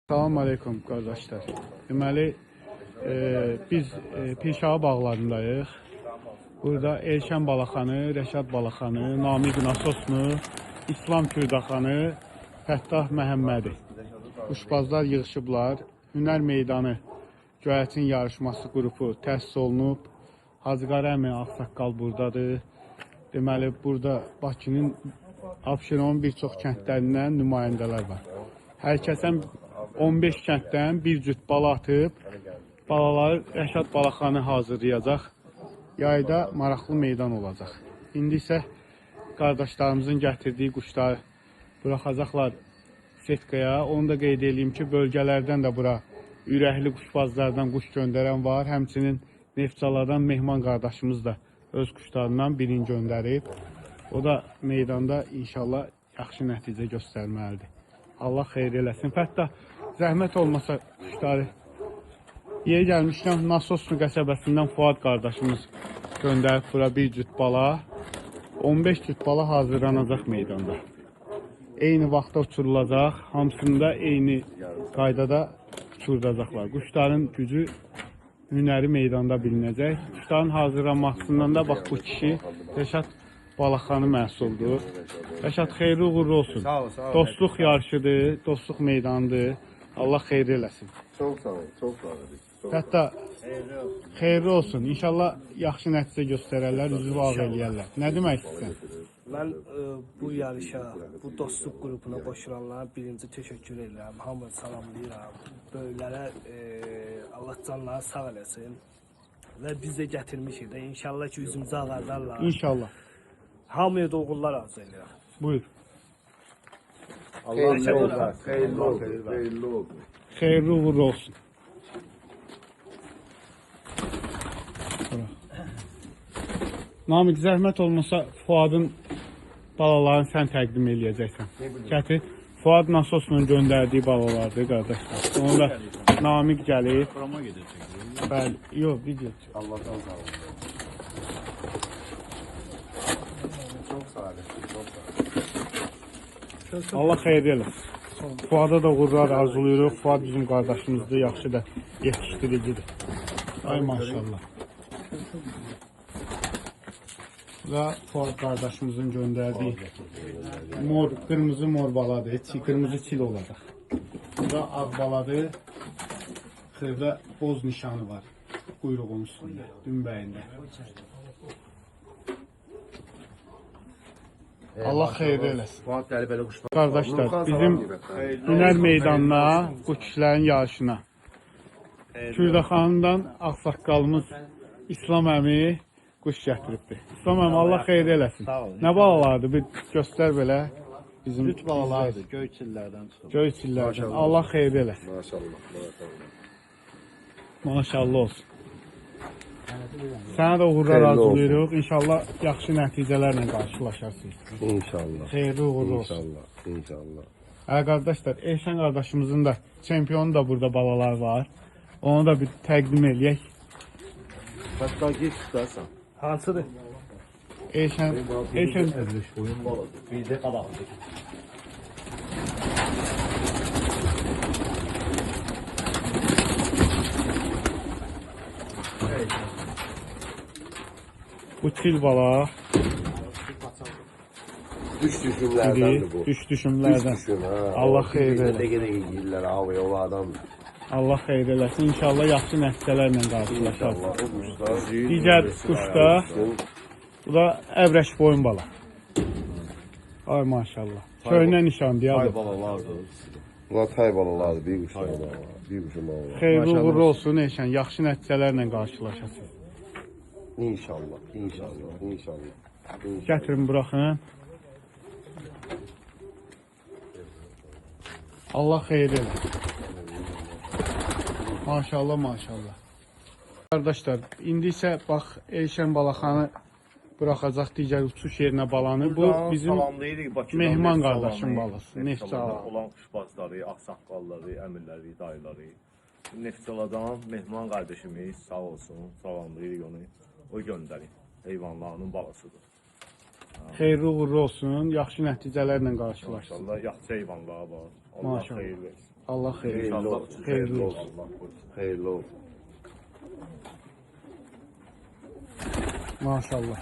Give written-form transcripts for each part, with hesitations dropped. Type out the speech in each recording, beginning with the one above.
Salam aleykum qardaşlar. Deməli, biz Pirşağı bağlarındayıq. Burada Elşən Balaxanı, Rəşad Balaxanı, Namiq Nasosnu, İslam Kürdaxanı, Fəttah Məhəmmədi. Quşbazlar yığışıblar. Hünər meydanı göyərçin yarışması qrupu təsis olunub. Hacıqar əmi Ağsaqqal buradadır. Deməli, burada Bakının, Abşeronun bir çox kəndlərindən nümayəndələr var. Hər kəsən 15 kənddən bir cüt bala atıb, balaları Rəşad Balaxanı hazırlayacaq. Yayda maraqlı meydan olacaq. İndi isə qardaşlarımızın gətirdiyi quşları buraxacaqlar setkaya. Onu da qeyd edeyim ki, bölgələrdən də bura ürəkli quşbazlardan quş göndərən var. Həmçinin Neftçaladan Mehman qardaşımız da öz quşlarından birini göndərib. O da meydanda inşallah yaxşı nəticə göstərməlidir. Allah xeyir eləsin. Fəttah, zəhmət olmasa quşları. Yeri gəlmişkən Nasosnu qəsəbəsindən Fuad qardaşımız göndərib bura bir cüt bala. 15 cüt bala hazırlanacaq meydanda. Eyni vaxtda uçurulacaq. Hamısında eyni qaydada uçurulacaqlar. Quşların gücü, hünəri meydanda bilinəcək. Quşların hazırlanmasından da bax bu kişi Rəşad Balaxanı məhsuldur. Rəşad, xeyirli uğurlu olsun. Sağ ol, sağ ol. Dostluq yarışıdır, dostluq meydanıdır. Allah xeyir eləsin. Çok sağ ol, çok sağ ol. Hətta xeyirli olsun. İnşallah yaxşı nəticə göstərərlər, üzü ağ eləyərlər. Nə demək istəyirsən? Mən bu yarışa, bu dostluq qrupuna qoşulanlara birinci təşəkkür edirəm. Hamını salamlayıram. Böyüklərə Allah canları sağ eləsin. Və biz də gətirmişik də. İnşallah ki, üzümüzü ağardarlar. İnşallah. Hamıya da uğurlar arzu edirəm. Buyur. Allah hayırlı olsun, hayırlı olsun. Xeyirli uğurlu olsun. Namiq, zəhmət olmasa Fuadın balalarını sən təqdim eləyəcəksən. Gətir. Fuad Nasosla göndərdiyi balalardır qardaşlar. Onu da Namiq gəlib. Programa gedəcək. Bəli, yox, video. Allah'tan sağ olun. Çok sağ olun, çok sağ olun. Allah xeyir eləsin. Fuada da uğurlar arzuluyuruq. Fuad bizim qardaşımızdır, yaxşı da yetişdiricidir. Ay maşallah. Və Fuad qardaşımızın göndərdiyi mor, qırmızı mor baladır. Qırmızı çil olacaq. Bu da ağ baladır. Xırda boz nişanı var. Quyruğun üstündə, dümbəyində. Allah xeyir eləsin. Fuat Dəlibəli quşlar. Qardaşlar, bizim hünər meydanına, bu kişilərin yarışına Kürdaxanından Ağsaqqalımız İslam əmi quş gətiribdir. İslam əmi, Allah xeyir eləsin. Nə balalardır? Bir göstər belə. Bizim Lüt balalardır, göy çillərdən çıxıb. göy çillərdən. Allah xeyir eləsin. Maşallah, maşallah. Maşallah olsun. Sənə də uğurlar Xeyirli arzulayırıq. İnşallah yaxşı nəticələrlə qarşılaşarsınız. İnşallah. Xeyirli uğurlu olsun. İnşallah, inşallah. Qardaşlar, Elşən qardaşımızın da çempionu da burada balalar var. Onu da bir təqdim eləyək. Hatta geç tutarsan. Hansıdır? Elşən Oyun baladır. Bir de kabaklıdır. bu çil bala, Düş düşümlerdendir bu. düş düşümlərdən. Düşüm ha. Allah xeyir eləsin. Ne gene giyirler havaya o adam. Allah xeyir eləsin. İnşallah yaxşı nəticələrlə qarşılaşarsınız. İnşallah o kuşlar. Digər quşda bu da əvrəş boyun bala. Ay maşallah. Köynə nişandır ya Tay bu. balalardır. Bunlar tay balalardır. Bir kuşlar var. Bir kuşum var. Xeyirli uğurlu olsun Elşən. Yaxşı nəticələrlə qarşılaşasınız. İnşallah, inşallah, inşallah. Gətirin, buraxın. Allah xeyir eləsin. Maşallah, maşallah. Qardaşlar, indi isə bax Elşən Balaxanı buraxacaq digər uçuş yerinə balanı. Bu bizim Mehman qardaşın balası. Neftçala olan kuşbazları, ağsaqqalları, əmirləri, dayıları. Neftçaladan Mehman qardaşımız sağ olsun, salamlayırıq onu. O göndərir. Heyvanlarının balasıdır. xeyirli uğurlu olsun, yaxşı nəticələrlə qarşılaşsın. Maşallah, yaxşı heyvanlar var. Allah Maşallah. xeyir versin. Allah xeyirli olsun. Xeyirli olsun. Xeyirli olsun. Maşallah.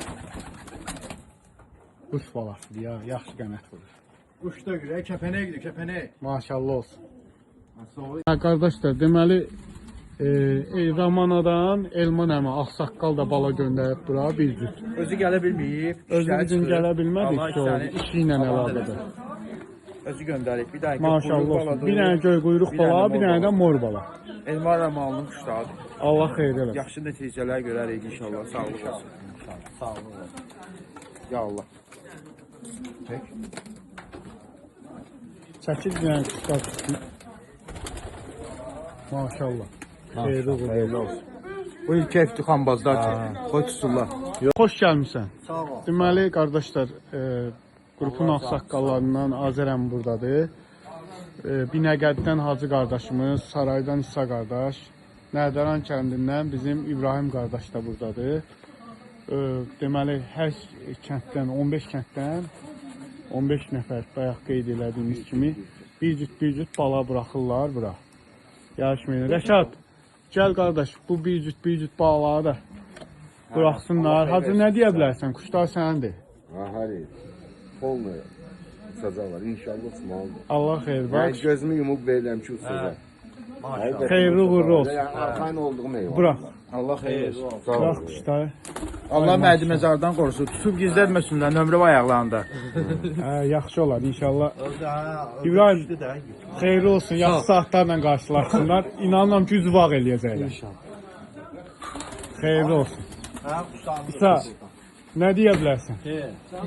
Quş balasıdır ya, yaxşı qənət vurur. Kuş da güzel, kepeneğe gidiyor, kepeneğe. Maşallah olsun. Arkadaşlar, deməli Ramanadan Elman əmi Ağsaqqal da bala göndərib bura bir cüt. Özü gələ bilməyib. Özü bizim gələ bilmədik ki, o işi ilə əlaqədar. Özü göndərib. Bir dənə Maşallah olsun. Bir dənə göy quyruq bala, bir dənə də mor bala. Elmar Ramalının quşlarıdır. Allah xeyir eləsin. Yaxşı nəticələr görərik inşallah. Sağ olun. Sağ olun. Ya Allah. Çəkil bir dənə quşlar tutsun. Maşallah. Xeyirli olsun. Bu ilk ev tuxanbazlar ki, qoy tutsunlar. Xoş gəlmisən. Sağ ol. Deməli, qardaşlar, qrupun ağsaqqallarından Azərəm buradadır. Binəqəddən Hacı qardaşımız, Saraydan İsa qardaş, Nərdaran kəndindən bizim İbrahim qardaş da buradadır. Deməli, hər kənddən, 15 kənddən 15 nəfər bayaq qeyd elədiyimiz kimi bir cüt bala buraxırlar bura. Yarışmayın. Rəşad, gəl qardaş, bu bir cüt balaları da buraxsınlar. Hacı nə deyə bilərsən? Quşlar səndir. Ahali. Polnu uçacaqlar. İnşallah uçmalıdır. Allah xeyir Ben bax. gözümü yumub verirəm ki uçacaq. Xeyirli uğurlu olsun. Arxayın olduğum eyvallah. Bura. Allah xeyir. Sağ Bırax olun. quşları. Allah mədi məzardan qorusun. Tutub gizlətməsinlər nömrə var ayaqlarında. Yaxşı olar inşallah. İbrahim, xeyirli olsun. Yaxşı saatlərlə qarşılaşsınlar. İnanıram ki, üzvaq eləyəcəklər. İnşallah. Xeyirli olsun. İsa, nə deyə bilərsən?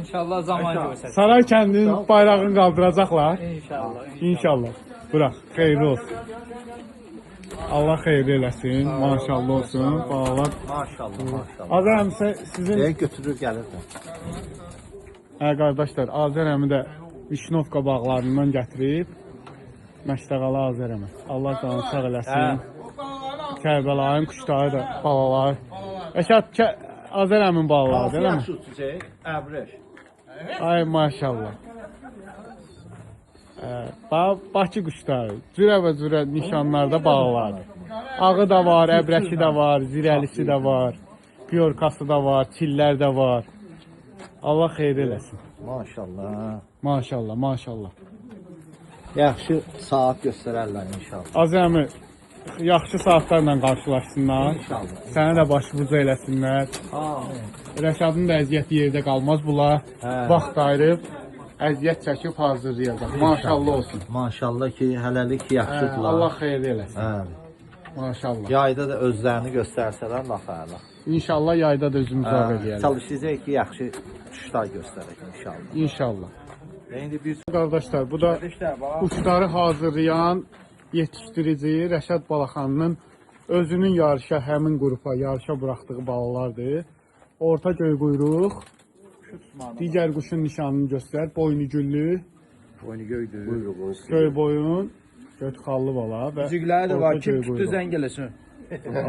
İnşallah zaman görsün. Saray kəndinin bayrağını qaldıracaqlar. İnşallah. İnşallah. Bırax, xeyirli olsun. Allah xeyir eləsin. Maşallah olsun. Bağlar. Maşallah. Azərəm sizin Götürür gəlir də. qardaşlar, Azərəmi də Vişnovka bağlarından gətirib Məştəqalı Azərəmə. Allah canını sağ eləsin. Kərbəlayın quşları da balalar. Rəşad Azərəmin balaları, deyil mi? Tutacaq, əbrəş. Ay maşallah. Bakı quşları, cürə nişanlarda balalardır. Ağı da var, əbrəşi də var, zirəlisi də var, piyorkası da var, çillər də var. Allah xeyir eləsin. Maşallah. Maşallah. Yaxşı saat göstərərlər inşallah. Azəmi, yaxşı saatlarla qarşılaşsınlar. İnşallah. Sənə də başbuca eləsinlər. Rəşadın da əziyyəti yerdə qalmaz bunlar. Vaxt ayırıb, əziyyət çəkib hazırlayacaq. Maşallah olsun. Maşallah ki, hələlik yaxşıdırlar. Allah xeyir eləsin. Hə. Maşallah. Yayda da özlərini göstərsələr laf əla. İnşallah yayda da özümüzü ağ eləyərik. Çalışacaq ki, yaxşı quşlar göstərək inşallah. İnşallah. İndi bir Qardaşlar, bu da quşları hazırlayan yetişdirici Rəşad Balaxanının özünün yarışa, həmin qrupa yarışa buraxdığı balalardır. Orta göy quyruq, digər quşun nişanını göstər, boynu güllü, oyunu göydür. göy boyun, götxallı bala və Üzükləri də var, orta kim göy tutdu quyruq. zəng eləsin.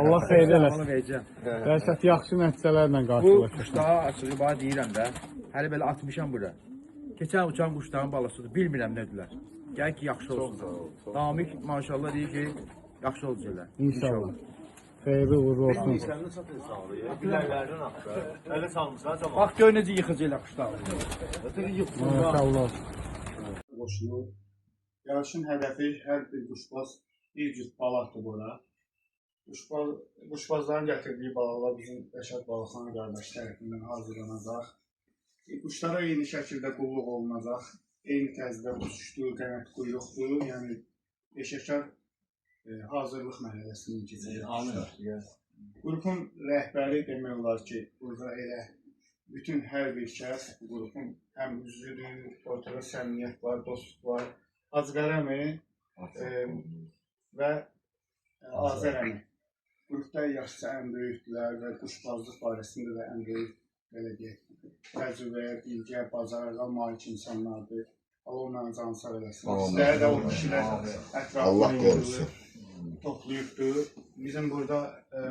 Allah xeyir eləsin. Verəcəm. Rəşad yaxşı nəticələrlə Bu qarşılaşır. quşlar açığı bana deyirəm də, hələ belə atmışam bura. Keçən uçan quşların balasıdır, bilmirəm nədirlər. Gəl ki, yaxşı olsun. Namik maşallah deyir ki, yaxşı olacaqlar. İnşallah. Xeyirli uğurlu olsun. Biləklərdən axı. Elə salmısan zaman. Bax, gör necə yıxıcıyla quşlar. Maşallah. Qoşulu. Yarışın hədəfi hər bir quşbaz bir cüt baladır bura. Quşbazların gətirdiyi balalar bizim Rəşad Balaxan qardaş tərəfindən hazırlanacaq. Quşlara eyni şəkildə qulluq olunacaq. Eyni tərzdə uçuşdur, qənət quyruqdur. Yəni peşəkar hazırlıq mərhələsini keçəcək. Qrupun rəhbəri demək olar ki, burada elə bütün hər bir şəxs bu qrupun həm üzvüdür, ortada səmimiyyət var, dostluq var. Azqarəmi və Azərəmi. Qrupda yaşca ən böyükdülər və quşbazlıq barəsində də ən böyük belə deyək, təcrübə, bilgiyə, bacarığa malik insanlardır. Allah onların canı sağ eləsin. Sizlərə də o kişilər Allah ətrafını qorusun. toplayıbdır. Bizim burada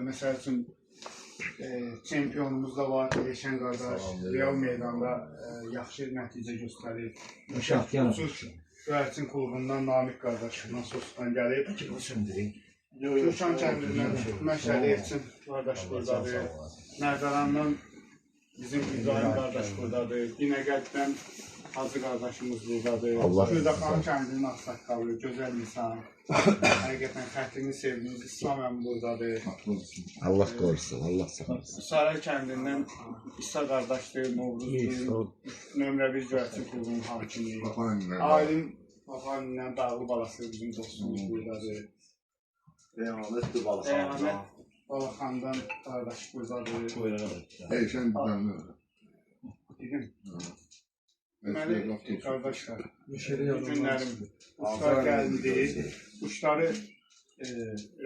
məsəl üçün çempionumuz da var, Elşən qardaş, Real meydanda yaxşı nəticə göstərir. Göyərçin klubundan Namik qardaş Nasosdan gəlib. Gürkan kəndindən Məşədi Elçin qardaş buradadır. Nərdarandan bizim İbrahim qardaş buradadır. Binəqəddən Hacı qardaşımız buradadır. Gürdaxan kəndinin ağsaqqalı, gözəl insan. Həqiqətən xətrini sevdiyimiz İslam əmi buradadır. Allah qorusun, Allah sağlasın. Saray kəndindən İsa qardaşdır, Novruzdur. Nömrə 1 Göyərçin klubunun hakimi. Alim Papanla Dağlı balası bizim dostumuz buradadır. Rəyanətdir Rəyanət Balaxandan qardaş buradadır. Eyşən düzənli. Dedim. Deməli, qardaşlar, günlərim quşlar gəldi. Quşları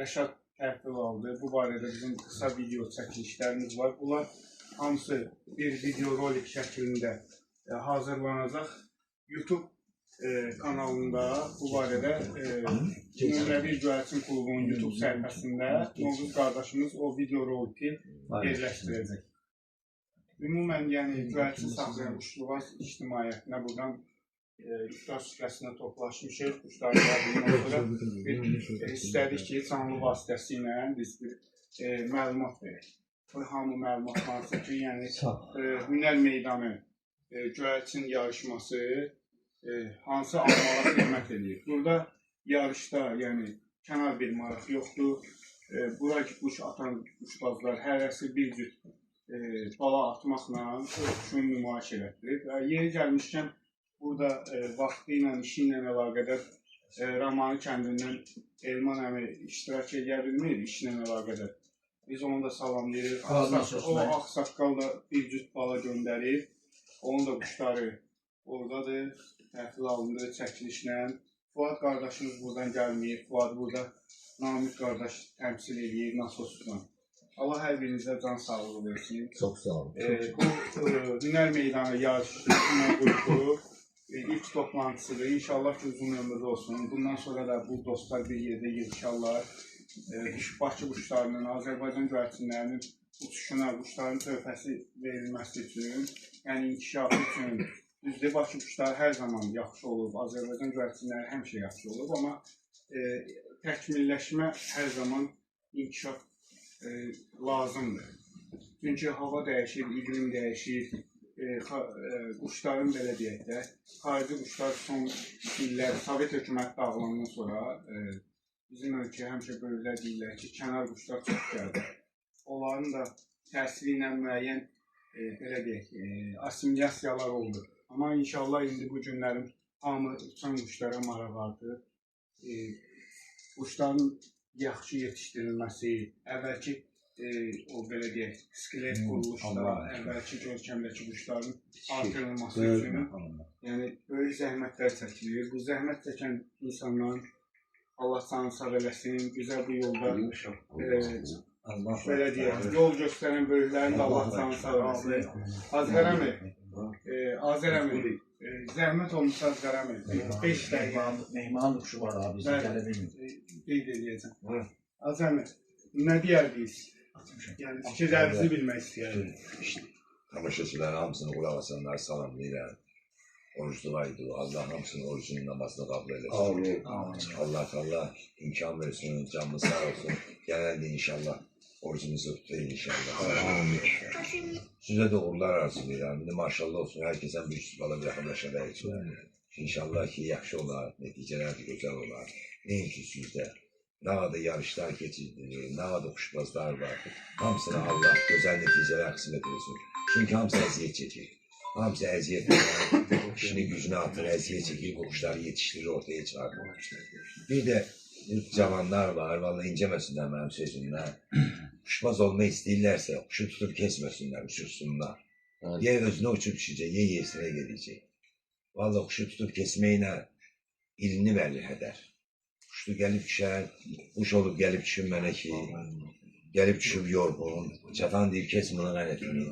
Rəşad təhvil aldı. Bu barədə bizim qısa video çəkilişlərimiz var. Bunlar hamısı bir video rolik şəklində hazırlanacaq. YouTube kanalında bu barədə Nömrə 1 Göyərçin klubunun YouTube səhifəsində Novruz qardaşımız o video roliki yerləşdirəcək. Ümumən, yəni Göyərçin saxlayan quşluğaz ictimaiyyətinə buradan iftar süfrəsinə toplaşmışıq. Quşları qəbulundan sonra istədik ki, canlı vasitəsilə biz bir məlumat verək. Hamı məlumat varsa ki, yəni Hünər Meydanı Göyərçin yarışması hansı almağa xidmət edir. Burada yarışda, yəni kənar bir maraq yoxdur. Bura quş atan quşbazlar hərəsi bir cüt bala atmaqla quşunu nümayiş elətdirib. Yeri gəlmişkən, burada vaxtı ilə, işi ilə əlaqədar Ramani kəndindən Elman əmi iştirak edə bilmir, işlə əlaqədar. Biz onu da salamlayırıq. O ağsaqqal da bir cüt bala göndərir. Onun da quşları oradadır, təhvil alındı çəkilişlə. Fuad qardaşımız buradan gəlməyir. Fuad burada Namik qardaş təmsil edir Nasosdan. Allah hər birinizə can sağlığı versin. Çox sağ olun. Bu Hünər Meydanı yarışma qrupu ilk toplantısıdır. İnşallah ki, uzun ömürlü olsun. Bundan sonra da bu dostlar bir yerdə yığışarlar. Bakı quşlarının, Azərbaycan göyərçinlərinin uçuşuna, quşların töhfəsi verilməsi üçün, yəni inkişafı üçün. Düzdür, Bakı quşları hər zaman yaxşı olub, Azərbaycan göyərçinləri həmişə yaxşı olub, amma təkmilləşmə hər zaman inkişaf lazımdır. Çünki hava dəyişir, iqlim dəyişir, quşların belə deyək də, xarici quşlar son illər Sovet hökuməti dağılandan sonra bizim ölkəyə həmişə böyüklər deyirlər ki, kənar quşlar çox gəldi. Onların da təsiri ilə müəyyən, belə deyək, asimilyasiyalar oldu. Amma inşallah indi bu günlərin hamı uçan quşlara maraq artır. Quşların yaxşı yetişdirilməsi, əvvəlki o belə deyək, skelet quruluşda, əvvəlki görkəmdəki quşların artırılması üçün yəni böyük zəhmətlər çəkilir. Bu zəhmət çəkən insanların Allah canı sağ eləsin, bizə bu yolda belə deyək, yol göstərən böyüklərin də Allah canı sağ eləsin. Azər əmi, zəhmət olmuş Azər əmi, 5 dəqiqə. Mehman quşu var abi, bizə gələ bilmir. Qeyd edəcəm. Azər əmi, nə deyərdiniz? Yəni fikirlərinizi bilmək istəyərdim. Tamaşaçıların hamısını qulaq asanları salamlayıram. Orucluğa idi. Allah hamısının orucunun namazını qəbul eləsin. Allah imkan versin, canlı sağ olsun. Gələn də inşallah orucunuzu tutayım inşallah. Sizə de uğurlar arzulayıram. İndi maşallah olsun, herkesten bir bala bir yaxınlaşarak. İnşallah ki yaxşı olar, nəticələr də gözəl olar. Neyinki sizdə? Ne kadar yarışlar geçirdi, ne kadar kuşbazlar var. Hamısına Allah güzel neticeler kısmet etsin. Çünkü hamısı eziyet çekir. Hamısı eziyet var. İşini gücüne atır, eziyet çekir, bu kuşları yetiştirir, ortaya çıkartır. Bir de cavanlar var, vallahi incemesinler benim sözümden. Kuşbaz olmayı istəyirlərsə, kuşu tutup kesmesinler, uçursunlar. Ya özüne uçup düşecek, ya yesine gelecek. Vallahi kuşu tutup kesmeyle ilini verir heder. Kuşlu gelip düşen, kuş olup gelip düşün bana ki, gelip düşüp yorgun, çatan deyip kes bunun qanətini.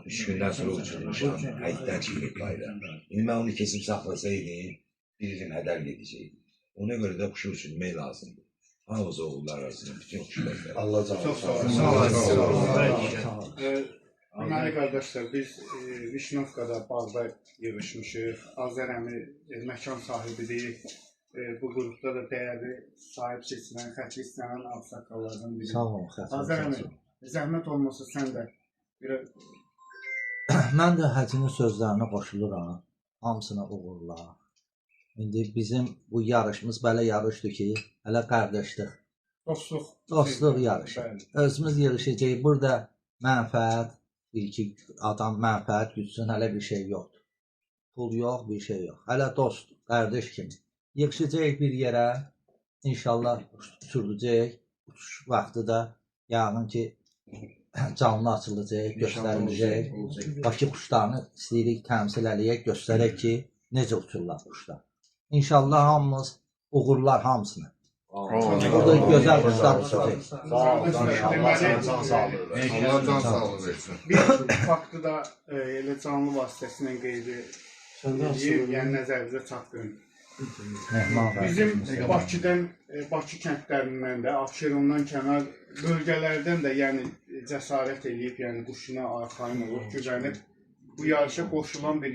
3 gündən sonra uçurmuşam, həyətdən çıxıb qayda. İndi mən onu kesip saklasaydım, bir ilim hədər gedəcəkdim. Ona göre de kuşu uçurmayı lazımdır. Hamımız oğullar arasında, bütün kuşlar. Allah canı Çox sağ olun. Deməli qardaşlar, biz Vişnovkada bağda yığışmışıq. Azər əmi məkan sahibidir. Bu qrupda da dəyərli sahib seçilən, xətli istənilən ağsaqqallardan biri. Sağ olun, Azər əmi, zəhmət olmasa sən də bir Mən də Həcinin sözlərinə qoşuluram. Hamısına uğurlar. İndi bizim bu yarışımız belə yarışdır ki, hələ qardaşlıq, dostluq yarışı. Özümüz yarışacağıq. Burada mənfəət, bir-iki adam mənfəət gütsün, hələ bir şey yoxdur. Pul yox, bir şey yox. Hələ dost, qardaş kimi. Yığışacağıq bir yerə, inşallah sürdəcək. Uçuş vaxtı da yəqin ki, canlı açılacaq, göstəriləcək. Bakı quşlarını istəyirik təmsil eləyək, göstərək ki, necə uçurlar quşlar. İnşallah hamımız uğurlar hamısını. Burada gözəl quşlar uçacaq. Allah can sağlığı versin. Bir faktı da elə canlı vasitəsilə qeyd edib, yəni nəzərinizə çatdırın. Bizim Bakıdan, Bakı kəndlərindən də, Abşerondan kənar bölgələrdən də yəni cəsarət eləyib, yəni quşuna arxayın olur, güvənib. Bu yarışa qoşulan bir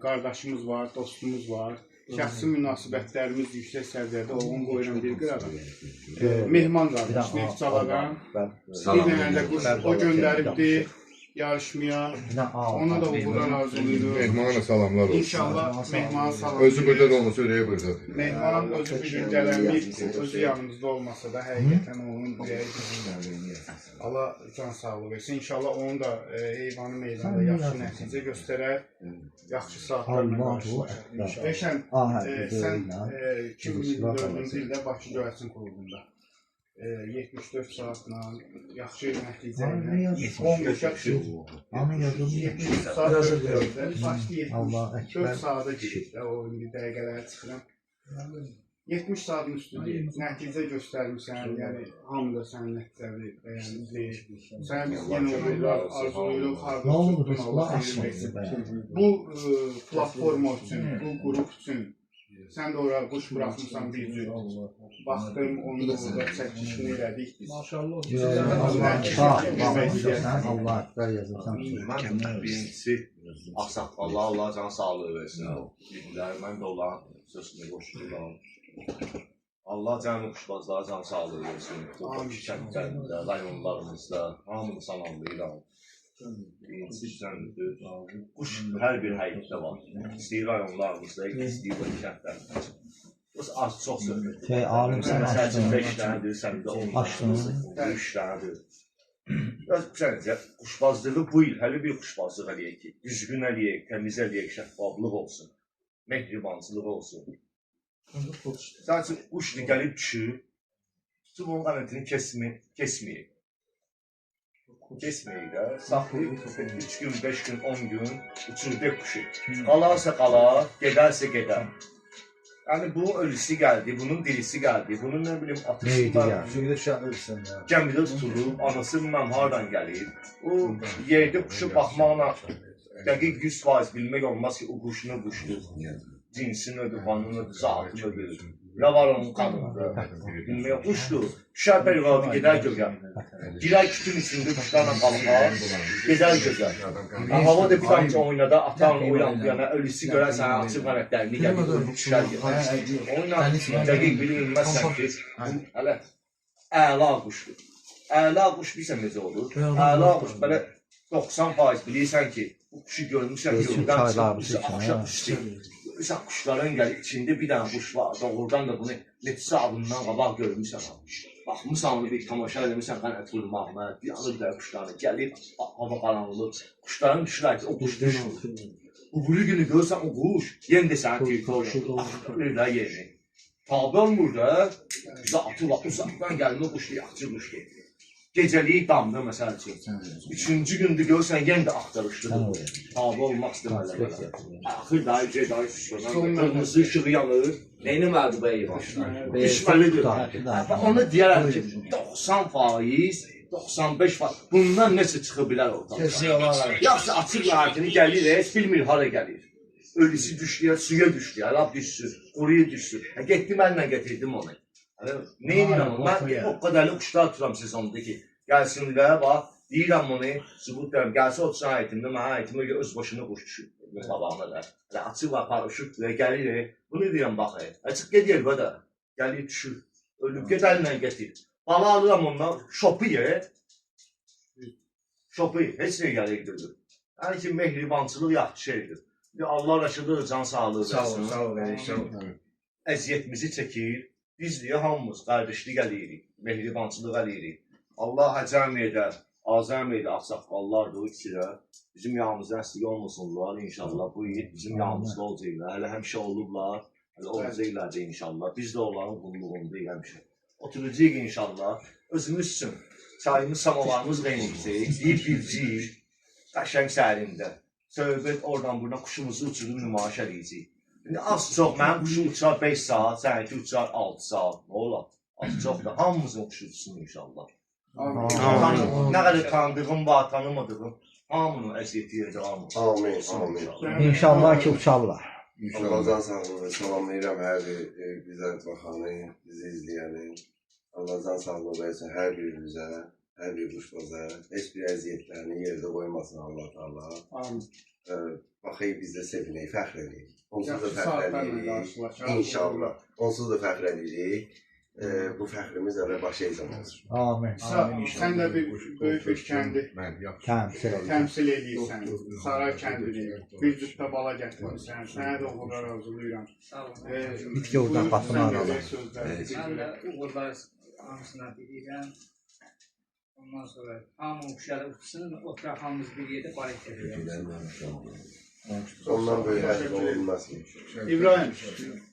qardaşımız var, dostumuz var. Şəxsi münasibətlərimiz yüksək səviyyədə olan qoyulan bir qırağa. Mehman qardaş, Neftçaladan bir dənə də quş o göndəribdir yarışmaya. Ona da uğurlar arzulayırıq. Mehmana salamlar olsun. İnşallah Mehmana salamlar. Özü burada da olmasa ürəyi burada. Mehman özü bir gün gələnlik, özü yanımızda olmasa da həqiqətən onun ürəyi Allah can sağlığı versin. İnşallah onun da heyvanı meydanda yaxşı nəticə göstərər, yaxşı saatlarla qarşılaşır. Rəşən, sən 2024-cü ildə Bakı Göyərçin klubunda 74 saatla, yaxşı nəticə ilə 10 quşa düşür. 74 saat başlayır, 4 saata girib də o dəqiqələrə çıxıram. 70 saatın üstüdür, nəticə göstərmişsən, yəni hamı da sənin nəticəvi bəyəndir. Sənə biz yenə uğurlar arzulayırıq, harada tutdun, Allah xeyir versin. Bu platforma üçün, bu qrup üçün sən də oraya quş buraxmışsan bir cür. Baxdım, onu da orada çəkişini elədik. Allah yazırsan. Mən birincisi ağsaqqallar, Allah can sağlığı versin. Mən də onların sözünü qoşuluram. Allah canlı quşbazlara can sağlığı versin. Bakı kəndlərində, rayonlarımızda hamını salamlayıram. Birincisi düzənlidir. Quş hər bir həqiqdə var. İstəyir rayonlarımızda, istəyir bu kəndlərimizdə. Az çox söhbət. Məsəlcə 5 dənədir, səndə 10 dənədir, 3 dənədir. Quşbazlığı bu il hələ bir quşbazlıq eləyək ki, düzgün eləyək, təmiz eləyək, şəffaflıq olsun, mehribancılıq olsun. Sadəcə quşlu gəlib düşür, tutub onun qanətini kesməyək. Kesməyək də, saxlayıb 3 gün, 5 gün, 10 gün uçurdaq quşu. Qalarsa qalar, gedərsə gedər. Yəni bunun ölüsü gəldi, bunun dirisi gəldi, bunun nə bilim atışı var. Gəmidə tutulub, anası bilməm hardan gəlir. O yerdə quşu baxmaqla dəqiq 100% bilmək olmaz ki, o quşunu quşdur. Cinsin ödür, qanun ödür, zatın ödür. Nə var onun qanında? Bilmək quşdur. Düşər perivadı gedər göqə. Girər kütün içində quşlarla qalmaq, gedər göqə. Hava da bir damcı oynada, atan o yan bu yana, ölüsü görərsən, açıq qanətlərini gəlir, düşər gedər. Oyna dəqiq bilinməzsən ki, hələ əla quşdur. Əla quş bilsən necə olur? Əla quş belə 90% bilirsən ki, bu quşu görmüşsən, yoldan çıxmışsa, axşam üstü. Görürsən, quşların gəlir, içində bir dənə quş var, doğrudan da bunu neçə adından qabaq görmüşsən. Baxmışsan, bir tamaşa eləmişsən qənət vurmağına, bir anı bir də quşlarına gəlib, hava qaranlıq, quşların düşürlər ki, o quş düşmür. Bu biri günü görürsən, o quş, yenə də sənə territoriya, axtarır da yerini. Tabi olmur da, zatı var, uzaqdan gəlmə quşdur, yaxçı quşdur. Gecəliyi damda məsəl üçün. 3-cü gündür görürsən, yenə də axtarışdır. Tabi olmaq istəmələr. Axır da, qırmızı işığı yanır. Neyini məqbə eyvən? Düşməlidir. Onu deyərəm ki, 90%, 95%, bundan nəsə çıxa bilər orada. Yaxşı, açıq rəhətini gəlir, heç bilmir hara gəlir. Ölüsü düşdüyə, suya düşdüyə, lab düşsün, quruya düşsün. Getdi, mənlə getirdim onu. Neyin inanın? Mən o qədərli quşlar tuturam sezonda ki, gəlsinlər, bax, Deyirəm bunu, sübut deyirəm, gəlsə otursun həyətimdə, mənə həyətimdə öz başına quş düşür. Qabağına da. Açıq var, paraşüt gəlir. Bunu deyirəm, baxayım. Açıq gedir qədər. Gəlir, düşür. Ölüb, gedərlə getir. Bala alıram ondan, şopu yer. Şopu, heç nə gəlir gördür. Yəni ki, mehribançılıq yaxşı şeydir. Allah Rəşidə can sağlığı versin. Sağ ol. Əziyyətimizi çəkir. Biz deyə hamımız qardaşlıq eləyirik, mehribançılıq eləyirik. Allah həcəm edər, azəm edir, ağsaqqallardır, o ikisilə. Bizim yanımızda əsli olmasınlar inşallah. Bu il bizim yanımızda olacaqlar. Hələ həmişə olublar, hələ olacaqlar da inşallah. Biz də onların qulluğundayıq həmişə. Oturacaq inşallah. Özümüz üçün çayımız, samavarımız reyniyəcək, deyib bilcəyik, qəşəng sərində. Söhbət oradan buradan kuşumuzu uçurub nümayiş edəcək. Az çox, mənim quşum uçar 5 saat, səninki uçar 6 saat. Ne olar? Az çox da hamımızın quşu uçsun inşallah. Nə qədər tanıdığım var, tanımadığım, hamının əziyyəti yerdə almasın. Amin, amin. İnşallah ki uçarlar. Allah can sağlığı, salamlayıram hər bizə baxanı, bizi izləyəni. Allah can sağlığı versin hər birimizə, hər bir quşbaza. Heç bir əziyyətlərini yerdə qoymasın Allah Taala. Amin. Baxıyıq biz də sevinək, fəxr edirik. Onsuz da fəxr edirik. İnşallah. Onsuz da fəxr edirik. Bu fəxrimiz hələ başı ecamasın. Amin. Sən də bir böyük bir kəndi təmsil edirsən. Saray kəndini, bir cütdə bala gətirmişsən. Sənə də uğurlar arzulayıram. Bitki oradan qapını aralar. Mən də uğurlar hamısına bilirəm. Ondan sonra hamı uşaqlar uçsun, oturaq hamımız bir yerdə barik edirəm. Ondan böyle hər şey olmaz ki. İbrahim,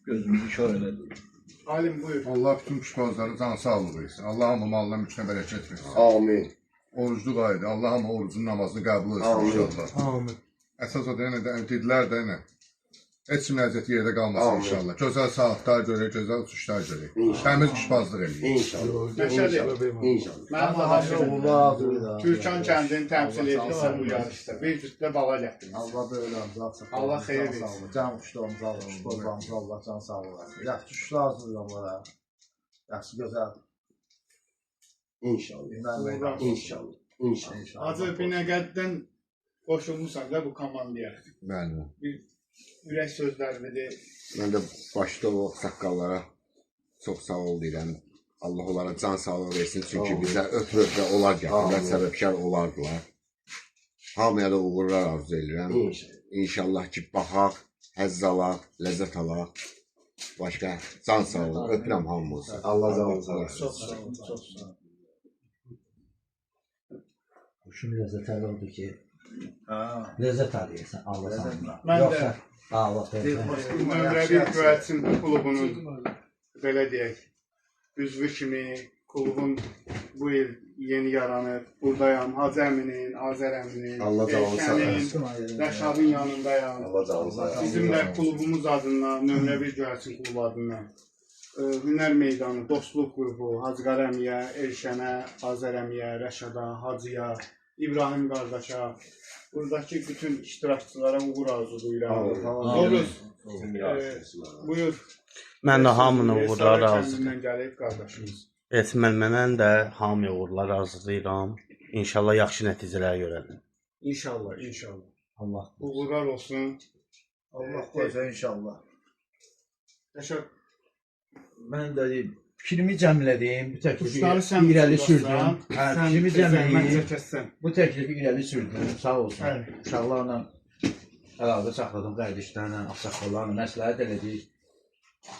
Gözümüzü kör elədik. alim buyur. Allah bütün kuşbazları can sağlığı versin. Allah hamı malına mülkünə bərəkət versin. Amin. Oruclu qaydı. Allah hamı orucun namazını qəbul etsin Amin. inşallah. Amin. Əsas o dedilər də nə? Heç kimin əziyyəti yerdə qalmasın Amin. inşallah. Gözəl saatlar görək, gözəl uçuşlar görək. Təmiz kuşbazlıq eləyək. İnşallah. Məşədi, İnşallah. mənim adaşım Türkan kəndini təmsil edirsən bu yarışda. Bir cütdə bala gətirmişsən. Allah böyle amca. Allah xeyir versin. Can kuşlarımızı alın, kuşlarımızı Allah can sağlığı versin. Yaxşı kuşlar hazırlayın onlara. Yaxşı gözəl. İnşallah. Günlər İnşallah. İnşallah. Hacı Binəqəddən qoşulmuşsan da bu komandaya. Bəli. Ürək sözlərini de. Mən də başda o saqqallara çox sağ ol deyirəm. Allah onlara can sağlığı versin. Çünki bizə ötürə onlar gətirilər, səbəbkar olardılar. Hamıya da uğurlar arzu edirəm. İnşallah ki, baxaq, həzz alaq, ləzzət alaq. Başqa can sağlığı, öpürəm hamımızı. Allah can sağlığı. Çox sağ olun, çox sağ olun. Quşun ləzzət alırdı ki, ləzzət alıyırsan Allah sağlığı. Mən də Yoxsa Allah versin. nömrə bir güvərçin klubunun, belə deyək, üzvü kimi klubun bu il yeni yaranıb. Buradayam, Hacı əminin, Azər əminin, Allah canını sağ Elşənin, Rəşadın yanındayam. Allah canını sağ olsun. Bizim də klubumuz adından, nömrə bir güvərçin klubu adından Hünər Meydanı, Dostluq qrupu, Hacı Qarəmiyə, Elşənə, Azər əmiyə, Rəşada, Hacıya, İbrahim qardaşa, buradakı bütün iştirakçılara uğur arzulayıram. Novruz, buyur. Mən də hamına uğurlar arzulayıram. Kəndindən gəlib qardaşımız. Mən də hamıya uğurlar arzulayıram. İnşallah yaxşı nəticələr görəlim. İnşallah, inşallah. Allah Uğurlar olsun. Allah qoysa inşallah. Rəşad, Mən də fikrimi cəmlədim, bu təklifi quşları sən irəli tutursan, sürdüm. sən Fikrimi zəhmət cəmləyib, çəkəsən. bu təklifi irəli sürdüm, sağ olsun. Bəli. Uşaqlarla əlaqə saxladım, qardaşlarla, ağsaqqallarla məsləhət elədik.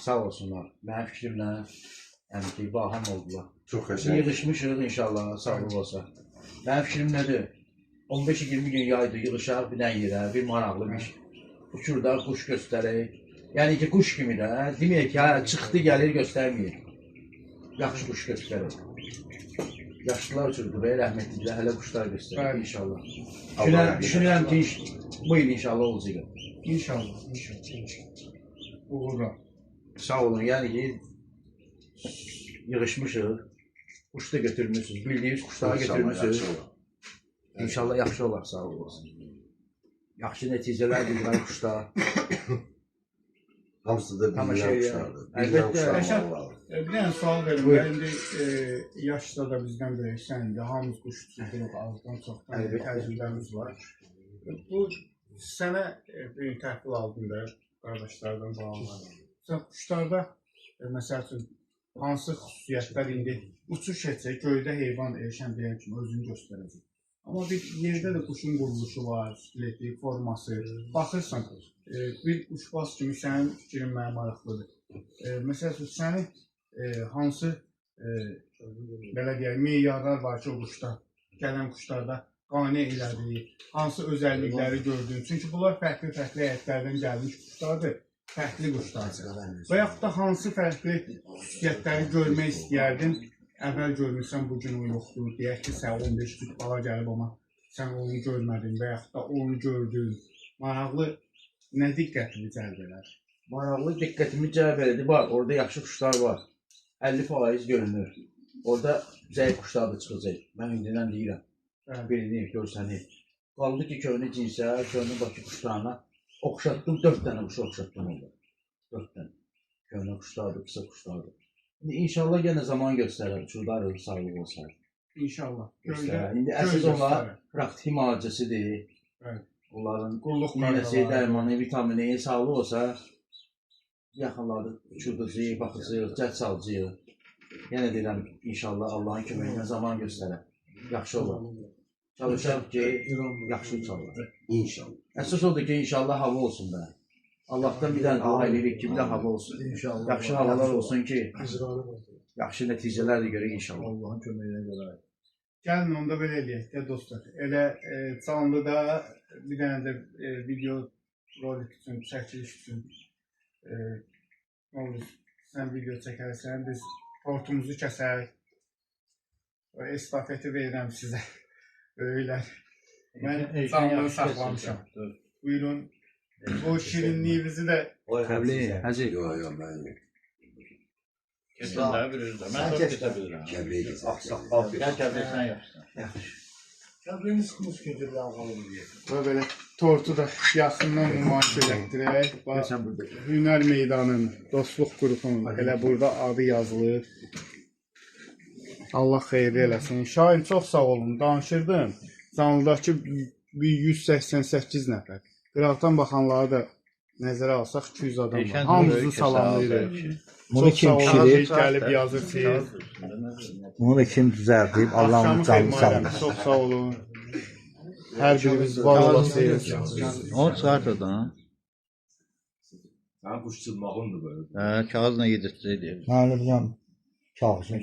Sağ olsunlar. Mənim fikrimlə yəni ki, baham oldular. Çox qəşəng. Yığışmışıq inşallah, sağlıq olsa. Mənim fikrim nədir? 15-20 gün yaydı, yığışaq bir dənə yerə, bir maraqlı bir uçurda quş göstərək. Yəni ki, quş kimi də, deməyək ki, çıxdı, gəlir, göstərməyək. Yaxşı quş göstərik. Yaşlılar uçurdu və rəhmətliklər hələ quşlar göstərir inşallah. Düşünürəm ki, bu il inşallah olacaq. İnşallah, inşallah. Uğurlar. Sağ olun, yəni ki, yığışmışıq, quş da götürmüşsünüz, bildiyiniz quşları götürmüşsünüz. İnşallah yaxşı olar, sağ olun. Yaxşı nəticələr bildirən quşlar. Hamısı da Tamaşa bilən edən. quşlardır. Əlbəttə. Bilən quşlar Rəşad, var. bir dənə sual verim. Buyur. İndi yaşda da bizdən böyüksən, indi hamımız quş tuturuq, azdan çoxdan təcrübəmiz var. Bu sənə bir təhvil aldın da qardaşlardan bağlı. Sən quşlarda məsəl üçün hansı xüsusiyyətlər indi uçuş etsək, göydə heyvan erişən bilən kimi özünü göstərəcək. Amma bir yerdə də quşun quruluşu var, skeleti, forması. Baxırsan, bir quşbaz kimi sənin fikrin mənə maraqlıdır. Məsəl üçün, səni hansı belə deyək, meyarlar var ki, o quşda, gələn quşlarda qane elədiyi, hansı özəllikləri gördün? Çünki bunlar fərqli-fərqli həyətlərdən gəlmiş quşlardır, fərqli quşlardır. Və yaxud da hansı fərqli xüsusiyyətləri görmək istəyərdin? Əvvəl görmüşsən, bugün o yoxdur, deyək ki, sən 15 cüt bala gəlib, amma sən onu görmədin və yaxud da onu gördün. Maraqlı nə diqqətini cəlb edər? Maraqlı diqqətimi cəlb elədi. Var, orada yaxşı quşlar var. 50% görünür. Orada zəif quşlar da çıxacaq. Mən indidən deyirəm. Birini görsəni. Qaldı ki, köhnə cinsə, köhnə Bakı quşlarına oxşatdım, 4 dənə quşu oxşatdım orada. 4 dənə. Köhnə quşlardır, qısa quşlardır. İnşallah yenə zaman göstərər, uçurlar sağlıq olsa. İnşallah. İndi əsas onlar praktik müalicəsidir. Onların iynəsi, dərmanı, vitamini sağlıq olsa, yaxınlarda uçurducuyıq, baxıcıyıq, cəhd salıcıyıq. Yenə deyirəm, inşallah Allahın köməyi ilə zaman göstərər. Yaxşı olur. Çalışaq ki, yaxşı uçarlar. İnşallah. Əsas odur ki, inşallah hava olsun da. Allah'tan bir dənə dua edirik ki, bir də hava olsun. Yaxşı havalar olsun ki, yaxşı nəticələr də görək inşallah. Allahın köməyinə görə. Gəlin onda belə eləyək də dostlar. Elə canlıda bir dənə də video rolik üçün, çəkiliş üçün olur. Sən video çəkərsən, biz tortumuzu kəsək. Estafeti verirəm sizə. Böyüklər. Mən canlını saxlamışam. Buyurun. O şirinliyimizi də Qəbli, Hacı. Yox, yox, mən Kesin də bilirəm. Mən tort kəsə bilirəm. Kəbriyə keçək. Gəl kəbriyə sən yapışsan. Kəbrini sıxmış gedirlər ağalım deyə. Və belə tortu da yaxından nümayiş elətdirək. Hünər meydanının, dostluq qrupunun elə burada adı yazılır. Allah xeyirli eləsin. Şahin, çox sağ olun. Danışırdım. Canlıdakı 188 nəfər. Qıraqdan baxanları da nəzərə alsaq 200 adam var. Hamımızı salamlayırıq. Bunu kim pişirib? Gəlib yazırsınız. Bunu da kim düzəldib? Allah'ın canını sağlasın. Çox sağ olun. Hər birimiz var olasınız. Onu çıxart oradan. Sənin quş çılmağındır böyle. Kağızla yedirtəcək. Mən də biləm. Kağızın.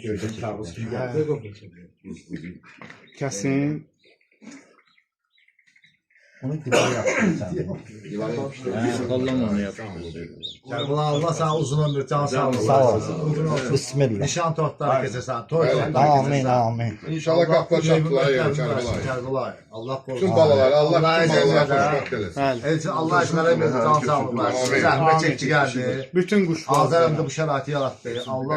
Kəsin. Onu divara yapışdırsan. Kollama onu yap. Allah sana uzun ömür, can sağlığı. Sağ ol. Bismillah. Nişan tortları keçəsən. Toy Amin, amin. İnşallah qapılar çatdılar yeri Kərbalay. Allah korusun. Bütün balalar, Allah bütün balalara xoşbəxt eləsin. Allah işlərə bir can sağlığı versin. Zəhmət çəkdi gəldi. Bütün quşlar. Azərbaycanda bu şəraiti yarattı. Allah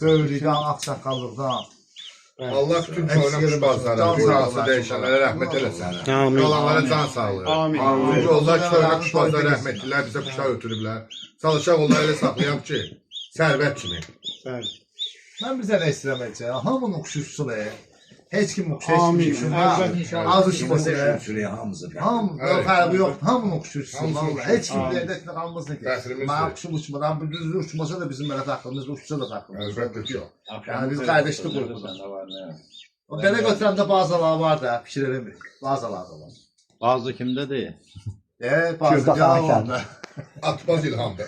böyrüdən, ağsaqqallıqdan. Allah bütün köhnə quşbazlara, qurası dəyişənlərə rəhmət eləsin. Qalanlara can sağlığı. Amin. Çünki onlar köhnə quşbazlara rəhmətdilər, bizə quşlar ötürüblər. Çalışaq onları elə saxlayaq ki, sərvət kimi. Mən bizə nə istəyirəm etcək? Hamının quşu uçsun. Heç kim quşu uçsun. Az uçması. Hamı, fərqi yoxdur. Hamının quşu uçsun. Heç kim deyək ki, qalmasın ki. Mənim quşum uçmadan, bu düzü uçmasa da bizim belə taxtımız, uçsa da taxtımız. Əlbəttə ki. Yəni biz qardeşlik qrupudur. Belə götürəndə bazılar var da, fikirlərim. Bazılar da var. Bazı kimdədir? Bazı yalan var. Atbaz İlham'da.